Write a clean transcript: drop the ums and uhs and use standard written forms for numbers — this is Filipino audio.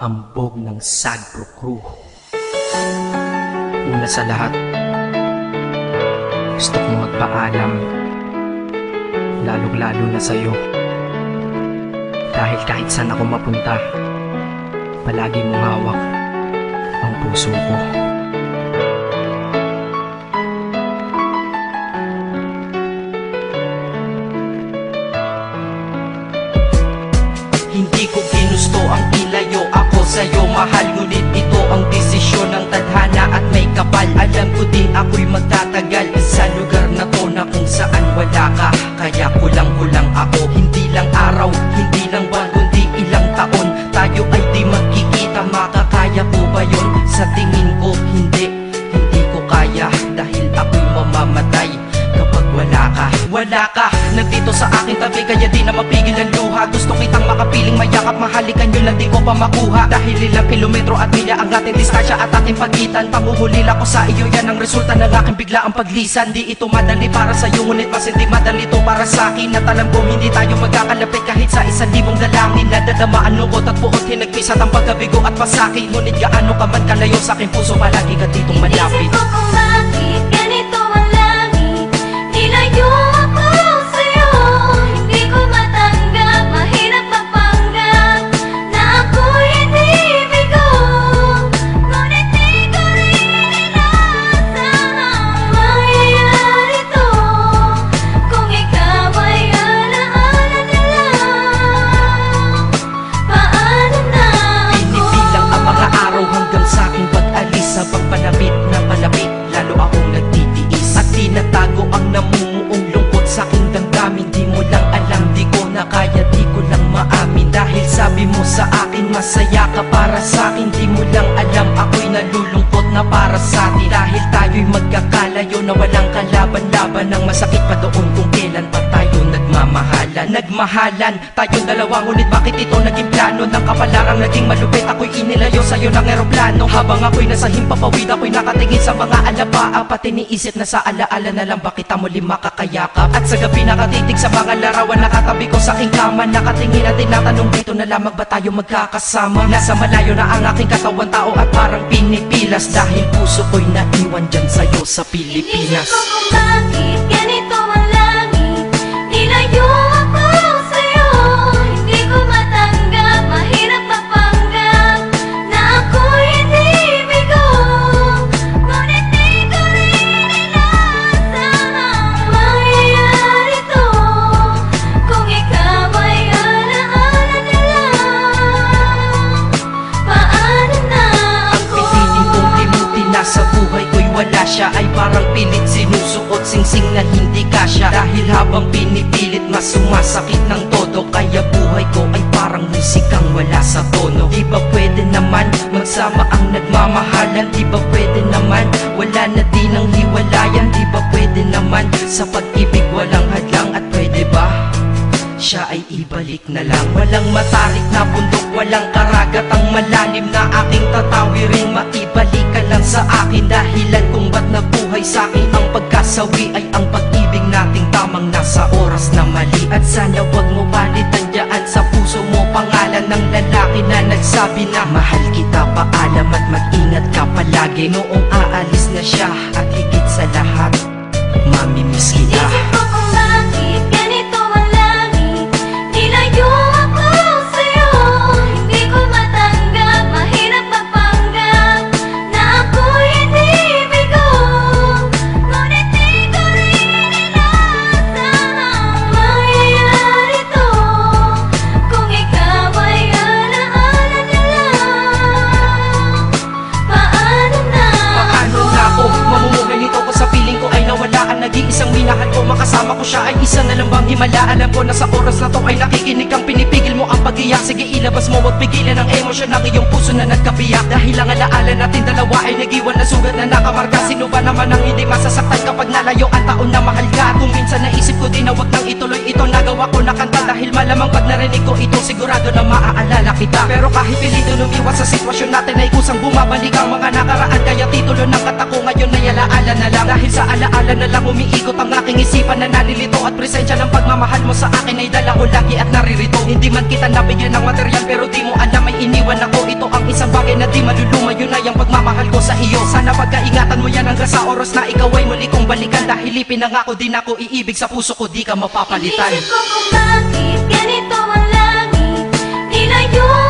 Hambog ng Sagpro Crew. Una sa lahat, gusto kong magpaalam, lalong-lalo na sa'yo. Dahil kahit saan ako mapunta, palagi mong hawak ang puso ko. Hindi ko ginusto ang ilayo ako sa'yo, mahal. Ngunit ito ang desisyon ng tadhana at may kapal. Alam ko di ako'y magtatagal sa lugar na to na kung saan wala ka. Kaya kulang-kulang ako, hindi lang araw, hindi lang buwan, kundi ilang taon. Tayo ay di magkikita, makakaya po ba yun? Sa tingin ko hindi ko kaya. Dahil ako'y mamamatay kapag wala ka. Wala ka, nandito sa aking tabi, kaya di na mapigil ang luha. Gusto kitang makapiling, mayakap, mahalikan yun lang di ko pa makuha. Dahil ilang kilometro at milya ang ating distansya at ating pagitan. Panguhulila ko sa iyo, yan ang resulta ng aking biglaang paglisan. Di ito madali para sa'yo, ngunit mas hindi madali ito para sa'kin. At alam ko hindi tayo magkakalapit kahit sa 1,000 dalangin. Nadadamaan lungkot at puot, hinagpisat ang pagkabigo at pasakit. Ngunit gaano ka man kalayo sa aking puso, palagi ka ditong malapit. Isip ko kung bakit ganito ang langit, nilayo ako sa'yo. Hindi ko matanggap, mahirap magpanggap na ako'y hindi bigo. Ngunit di ko rin inasahang mangyayari to. Kung ikaw ay alaala na lang, paano na ako? Pinipilang ang mga araw hanggang sa aking pag-alis. Habang palapit na palapit, lalo akong nagtitiis. At tinatago ang namumuong lungkot sa aking damdamin. Di mo lang alam, di ko na kaya, di ko lang maamin. Dahil sabi mo sa akin, masaya ka para sa akin. Di mo lang alam, ako'y nalulungkot na para sa atin. Dahil tayo'y magkakalayo na walang kalaban-laban. Ang masakit pa doon kung kailan pa tayo nagmamahalan. Nagmahalan, tayong dalawa, ngunit bakit ito naging plano? Ng kapalarang naging malupit, ako'y inilayo sa'yo ng eroplano. Habang ako'y nasa himpapawid, ako'y nakatingin sa mga alapaa. Pati niisip na sa alaala na lang, bakit muli makakayakap? At sa gabi nakatitig sa mga larawan, nakatabi ko sa aking kama. Nakatingin at tinatanong, dito na lamang ba tayo magkakasama? Nasa malayo na ang aking katawan, tao at parang pinipilas. Dahil puso ko'y naiwan dyan sa'yo sa Pilipinas. Inisip ko kung bakit ganito ang langit, nilayo ako sa'yo. Hindi ko matanggap, mahirap magpanggap na ako'y hindi bigo. Ngunit di ko rin inasahang mangyayari to. Kung ikaw ay alaala na lang, paano na ako? Piliin kong limutin na sa buhay ko'y wala siya. Ay parang pilit sinusuot, singsing na hindi kasya. Dahil habang pinipilit, mas sumasakit ng todo. Kaya buhay ko ay parang musikang wala sa tono. Di ba pwede naman magsama ang nagmamahalan? Di ba pwede naman wala na din ang hiwalayan? Di ba pwede naman sa pag-ibig walang hadlang? At pwede ba siya ay ibalik na lang? Walang matarik na bundok, walang karagat ang malalim na aking tatawirin. Maibalik ka lang sa akin, dahilan kung ba't nabuhay sa akin ang pagkasawi ay ang pag-ibig nating tamang nasa oras na mali. At sana wag mo palitan dyan sa puso mo pangalan ng lalaki na nagsabi na mahal kita, paalam at mag-ingat ka palagi. Noong aalis na siya at higit sa lahat, mamimiss kita. Isip ko kung bakit ganito ang langit, nilayo ako sa'yo. Hindi ko matanggap, mahirap magpanggap na ako'y hindi bigo. Ngunit di ko rin inasahang mangyayari to. Kung ikaw ay alaala na lang, paano na Paano na ako mamumuhay nito ko sa piling ko ay nawala ang nag-iisang minahal ko? Makasama ko siya ay isa na lang bang himala? Alam ko na sa oras na to ay nakikinig kang pinipigil mo ang pag-iyak. Sige ilabas mo, wag pigilan ang emosyon ng iyong puso na nagkabiyak. Dahil ang alaala natin dalawa ay nag-iwan na sugat na nakamarka. Sino ba naman ang hindi masasaktan kapag nalayo ang taon na mahal ka? Kung minsan naisip ko din na wag nang ituloy ito, nagawa ko na kanta. Dahil malamang pag narinig ko ito, sigurado na maaalala kita. Pero kahit pilito lumiwas sa sitwasyon natin ay kusang bumabalik ang mga nakaraan. Kaya titulo ng kata ko ngayon ay alaala na lang. Dahil sa alaala na lang umiikot ang aking isipan na nalilito. At presensya ng pagmamahal mo sa akin ay dala ko lagi at naririto. Hindi man kita nabigyan ng material pero di mo alam ay iniwan ako. Ito ang isang bagay na di maluluma, yun ay ang pagmamahal ko sa iyo. Sana pagkaingatan mo yan hanggang sa oras na ikaw ay muli kong balikan. Dahil ipinangako din ako iibig sa puso ko, di ka mapapalitan. Inisip ko kung bakit ganito ang langit. Nilayo